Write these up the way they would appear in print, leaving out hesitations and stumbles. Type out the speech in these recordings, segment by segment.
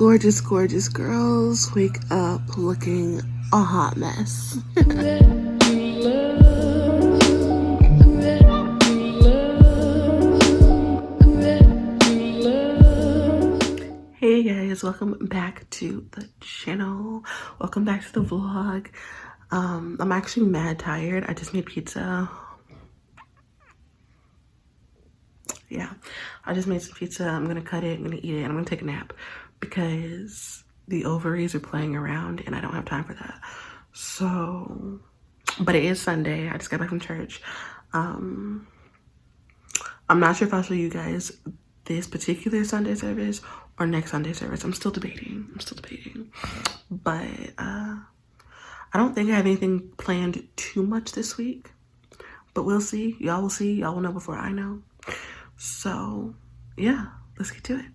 Gorgeous, gorgeous girls wake up looking a hot mess. Hey guys, welcome back to the channel. Welcome back to the vlog. I'm actually mad tired. I just made pizza. Yeah, I just made some pizza. I'm gonna cut it, I'm gonna eat it, and I'm gonna take a nap because the ovaries are playing around and I don't have time for that. So, but it is Sunday. I just got back from church. I'm not sure if I'll show you guys this particular Sunday service or next Sunday service. I'm still debating. But I don't think I have anything planned too much this week, but we'll see. Y'all will see. Y'all will know before I know. So yeah, let's get to it.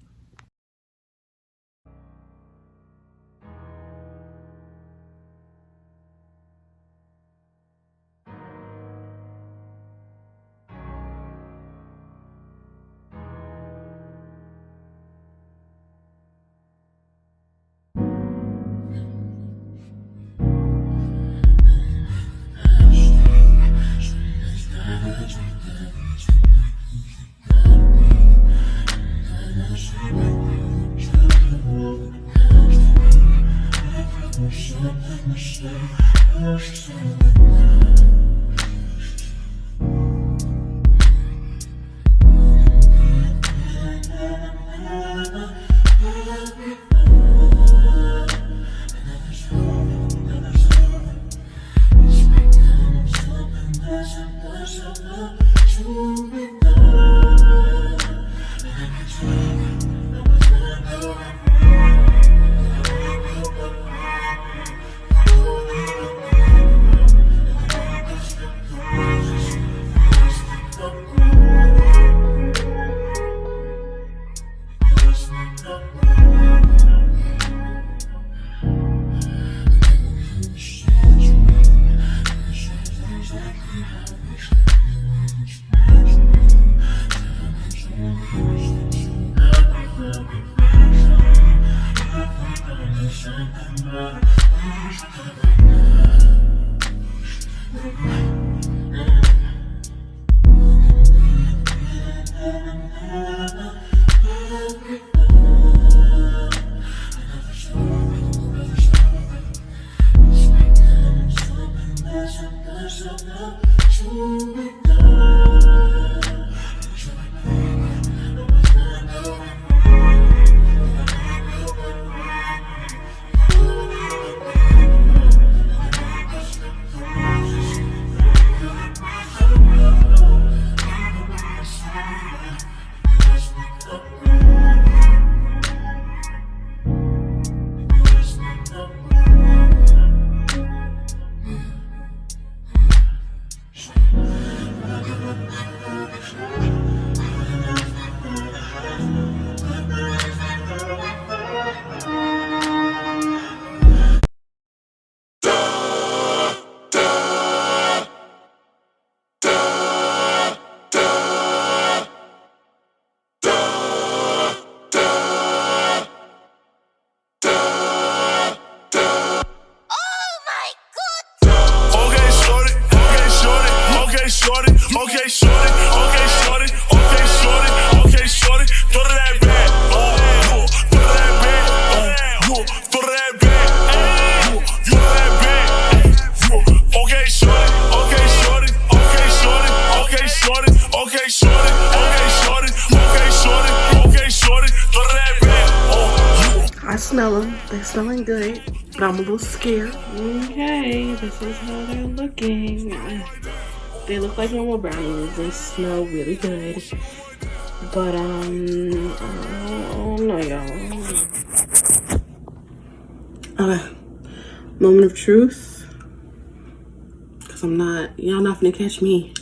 I smell them. They're smelling good, but I'm a little scared. Okay, this is how they're looking. They look like normal brownies. They smell really good. But, oh no, y'all. Okay, moment of truth. Because y'all not finna catch me.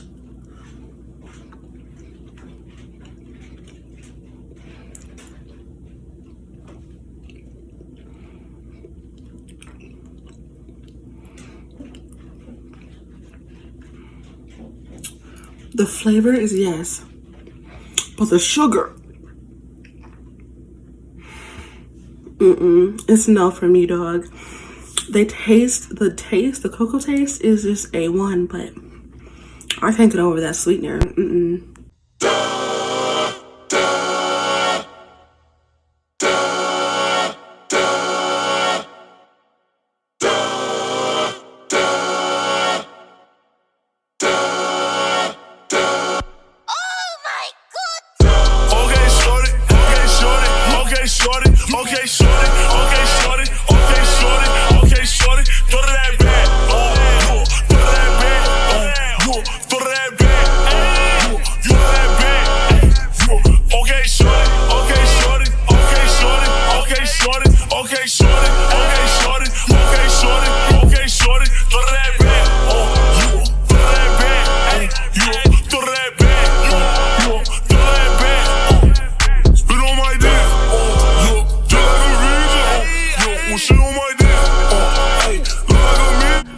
The flavor is yes, but the sugar, It's no for me, dog. The cocoa taste is just A1, but I can't get over that sweetener.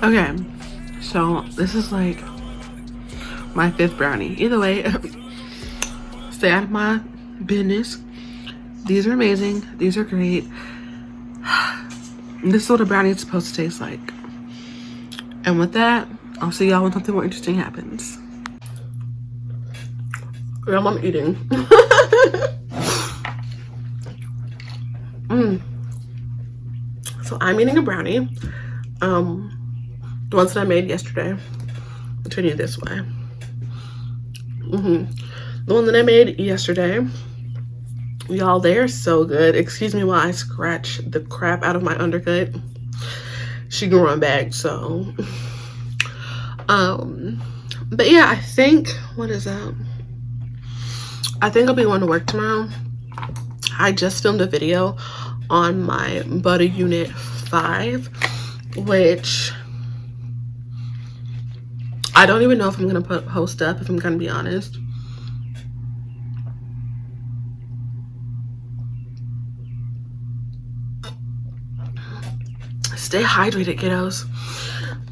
Okay, so this is like my 5th brownie. Either way, stay out of my business. These are amazing. These are great. This is what a brownie is supposed to taste like. And with that, I'll see y'all when something more interesting happens. I'm eating. So I'm eating a brownie. The ones that I made yesterday. I'll turn you this way. The one that I made yesterday. Y'all, they are so good. Excuse me while I scratch the crap out of my undercut. She growing back, so. But yeah, I think, what is that? I think I'll be going to work tomorrow. I just filmed a video on my butter unit 5, which I don't even know if I'm gonna post up, if I'm gonna be honest. Stay hydrated, kiddos.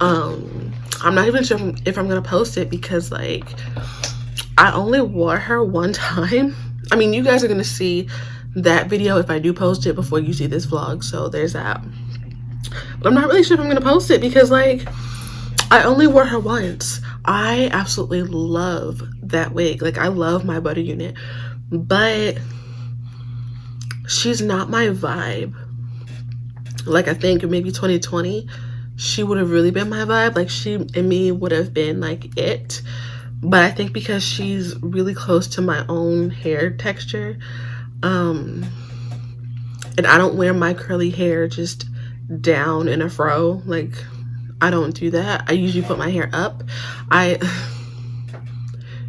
I'm not even sure if I'm gonna post it because, like, I only wore her one time. I mean, you guys are gonna see that video if I do post it before you see this vlog, so there's that. But I'm not really sure if I'm gonna post it because, like, I only wore her once. I absolutely love that wig. Like, I love my butter unit, but she's not my vibe. Like, I think maybe 2020 she would have really been my vibe. Like, she and me would have been like it. But I think because she's really close to my own hair texture, and I don't wear my curly hair just down in a fro. Like, I don't do that. I usually put my hair up.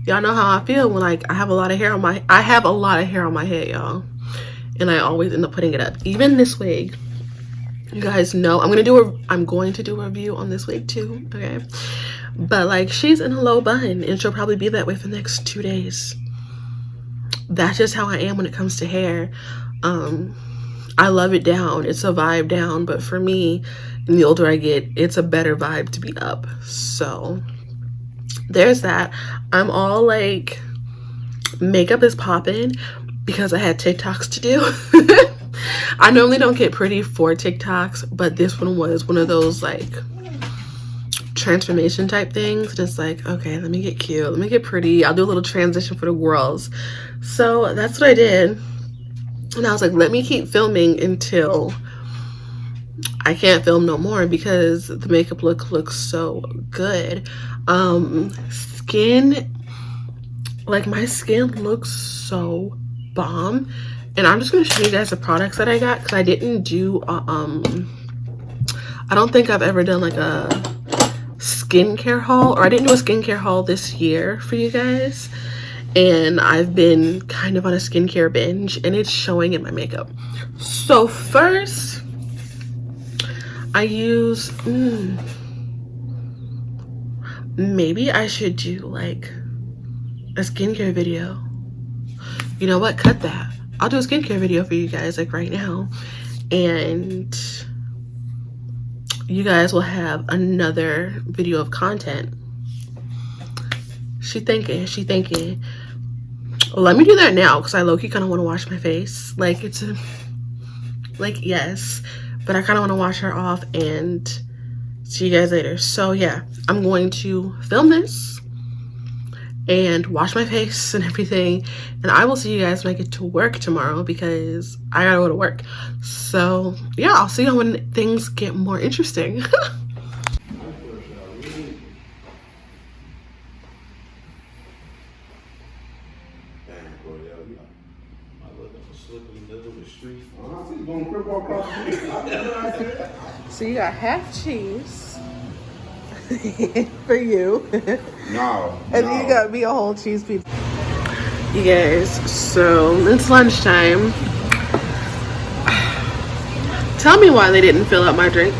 Y'all know how I feel when, like, I have a lot of hair on my head, y'all, and I always end up putting it up. Even this wig, you guys know I'm going to do a review on this wig too, okay? But, like, she's in a low bun and she'll probably be that way for the next 2 days. That's just how I am when it comes to hair. I love it down. It's a vibe down, but for me, and the older I get, it's a better vibe to be up. So there's that. I'm all like, makeup is popping because I had TikToks to do. I normally don't get pretty for TikToks, but this one was one of those, like, transformation type things. Just like, okay, let me get cute, let me get pretty, I'll do a little transition for the girls. So that's what I did, and I was like, let me keep filming until I can't film no more because the makeup looks so good. Skin, like, my skin looks so bomb. And I'm just gonna show you guys the products that I got because I didn't do I don't think I've ever done like a skincare haul, or I didn't do a skincare haul this year for you guys, and I've been kind of on a skincare binge and it's showing in my makeup. So first I use maybe I should do like a skincare video. You know what, cut that. I'll do a skincare video for you guys, like, right now, and you guys will have another video of content. She thinking. Well, let me do that now because I low-key kind of want to wash my face. Like, Like, yes, but I kind of want to wash her off and see you guys later. So yeah, I'm going to film this and wash my face and everything, and I will see you guys when I get to work tomorrow because I gotta go to work. So yeah, I'll see you when things get more interesting. So you got half cheese for you. No. And then you got me a whole cheese pizza. You guys, so it's lunchtime. Tell me why they didn't fill up my drink.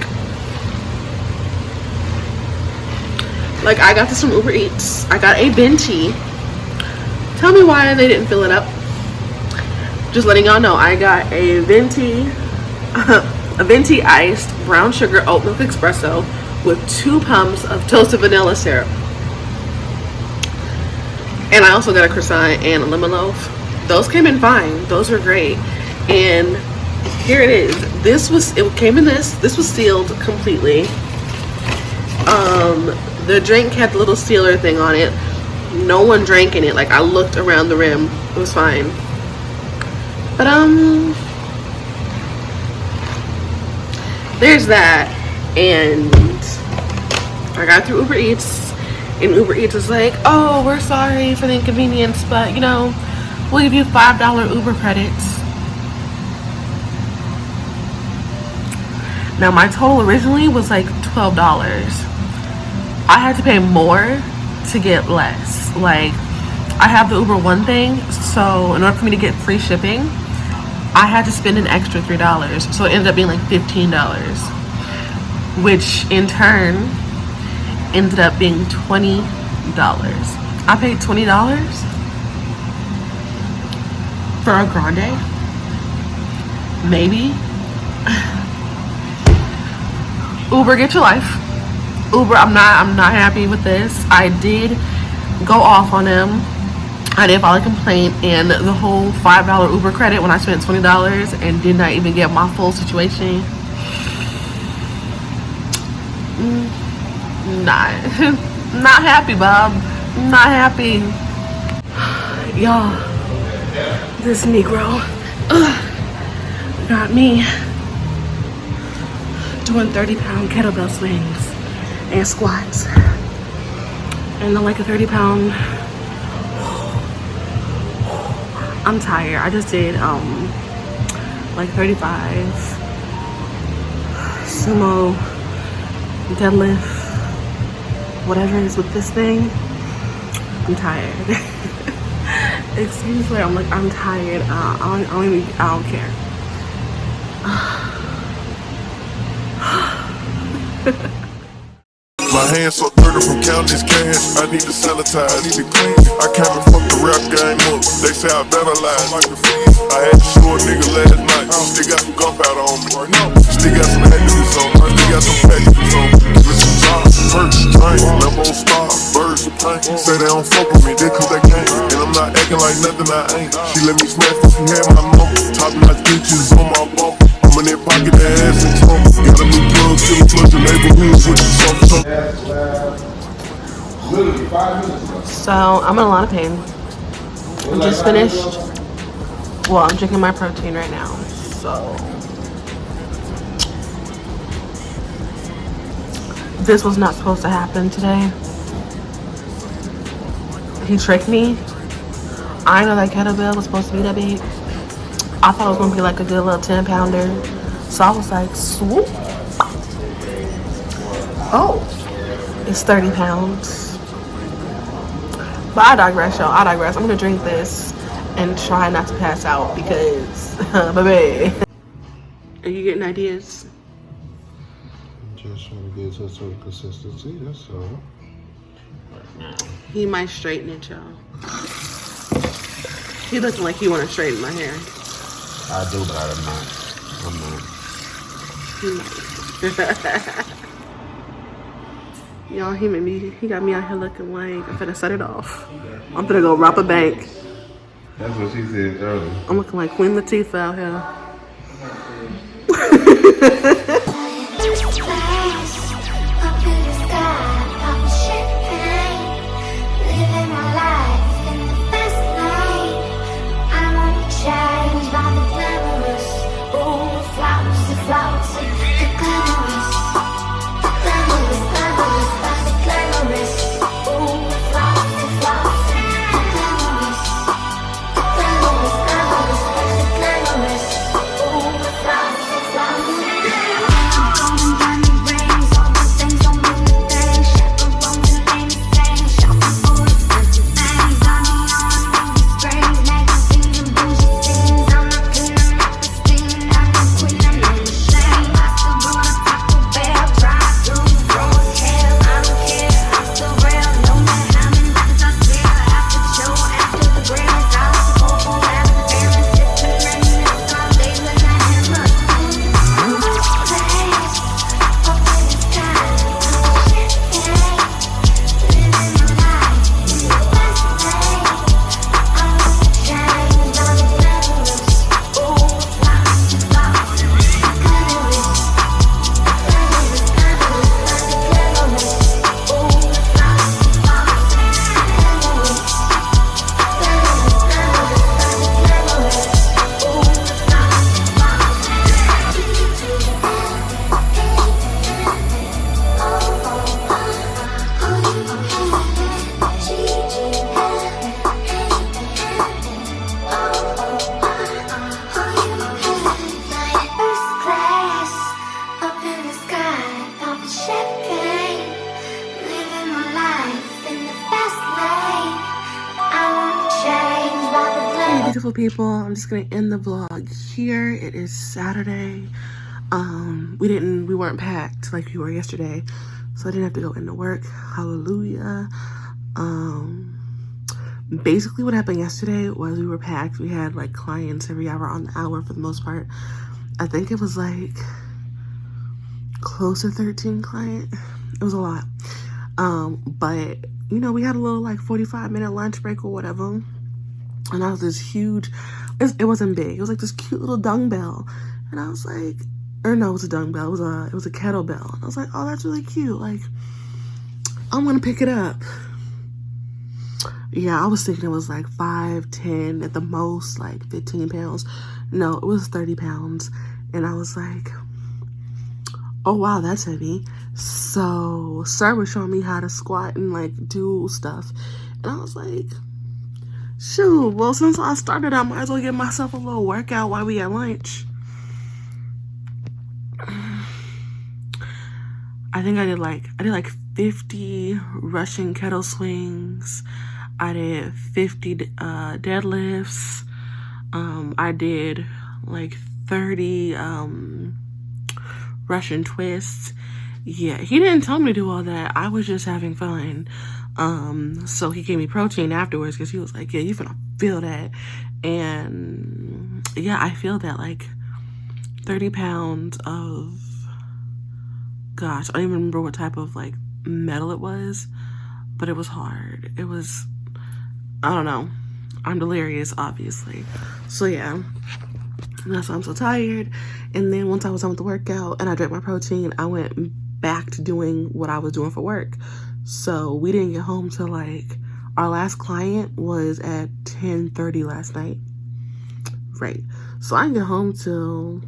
Like, I got this from Uber Eats. I got a venti. Tell me why they didn't fill it up. Just letting y'all know, I got a venti iced brown sugar oat milk espresso with 2 pumps of toasted vanilla syrup. And I also got a croissant and a lemon loaf. Those came in fine. Those were great. And here it is. It came in this. This was sealed completely. The drink had the little sealer thing on it. No one drank in it. Like, I looked around the rim. It was fine. But there's that. And I got through Uber Eats, and Uber Eats was like, oh, we're sorry for the inconvenience, but you know, we'll give you $5 Uber credits. Now my total originally was like $12. I had to pay more to get less. Like, I have the Uber One thing, so in order for me to get free shipping, I had to spend an extra $3. So it ended up being like $15, which in turn ended up being $20. I paid $20 for a grande? Maybe. Uber, get your life. Uber, I'm not happy with this. I did go off on them. I did file a complaint, and the whole $5 Uber credit when I spent $20 and did not even get my full situation. Not happy, Bob. Not happy. Y'all, this Negro got me doing 30-pound kettlebell swings and squats. And I'm like a 30-pound. I'm tired. I just did like 35 sumo deadlift, whatever it is with this thing. I'm tired. Excuse me, I'm tired. I don't care. My hands so dirty from counting this cash. I need to sanitize, I need to clean. I can't fuck the rap game up. They say I better lie. I had to show a nigga last night. Still got some gunpowder on me. Still got some handles on me. Still got some packages on me. With some jobs, perks, train, Lambo star, birds of pain. Say they don't fuck with me, they cause they can't. And I'm not acting like nothing I ain't. She let me smash if you had my number. Top notch bitches on my bumper. I'm in that pocket, that ass and tongue. Got a new plug, still clutch the neighborhoods with the something. So I'm in a lot of pain. I just finished. Well, I'm drinking my protein right now. So this was not supposed to happen today. He tricked me. I know that kettlebell was supposed to be that big. I thought it was gonna be like a good little 10-pounder. So I was like, swoop. Oh, it's 30 pounds. But I digress, y'all. I digress. I'm gonna drink this and try not to pass out because, baby. Are you getting ideas? Just trying to get to a certain consistency, that's all. He might straighten it, y'all. He looking like he wanna straighten my hair. I do, but I'm not. He might. Y'all, he got me out here looking like I'm finna set it off. I'm finna go rob a bank. That's what she said earlier. I'm looking like Queen Latifah out here. Beautiful people, I'm just gonna end the vlog here. It is Saturday. We weren't packed like we were yesterday, so I didn't have to go into work. Hallelujah. Basically what happened yesterday was we were packed. We had like clients every hour on the hour for the most part. I think it was like close to 13 clients. It was a lot. But you know, we had a little like 45-minute lunch break or whatever. And I was this huge, it wasn't big. It was like this cute little dumbbell. And I was like, or no, it was a dumbbell. It was a kettlebell. And I was like, oh, that's really cute. Like, I'm gonna pick it up. Yeah, I was thinking it was like 5, 10, at the most, like 15 pounds. No, it was 30 pounds. And I was like, oh wow, that's heavy. So sir was showing me how to squat and like do stuff. And I was like, shoot, well, since I started, I might as well give myself a little workout while we at lunch. I think I did like 50 Russian kettle swings. I did 50 deadlifts. I did like 30 Russian twists. Yeah, he didn't tell me to do all that. I was just having fun. So he gave me protein afterwards because he was like, yeah, you finna feel that. And yeah, I feel that, like 30 pounds of, gosh, I don't even remember what type of like metal it was, but it was hard. It was, I don't know. I'm delirious, obviously. So yeah, that's why I'm so tired. And then once I was done with the workout and I drank my protein, I went back to doing what I was doing for work. So we didn't get home till like, our last client was at 10:30 last night. Right. So I didn't get home till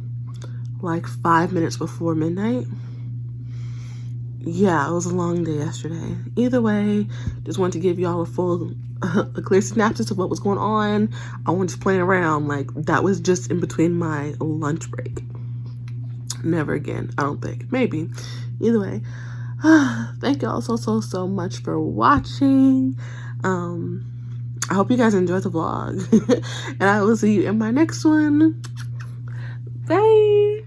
like 5 minutes before midnight. Yeah, it was a long day yesterday. Either way, just wanted to give y'all a clear synopsis of what was going on. I wasn't just playing around. Like, that was just in between my lunch break. Never again, I don't think. Maybe. Either way, thank y'all so much for watching. I hope you guys enjoyed the vlog. And I will see you in my next one. Bye.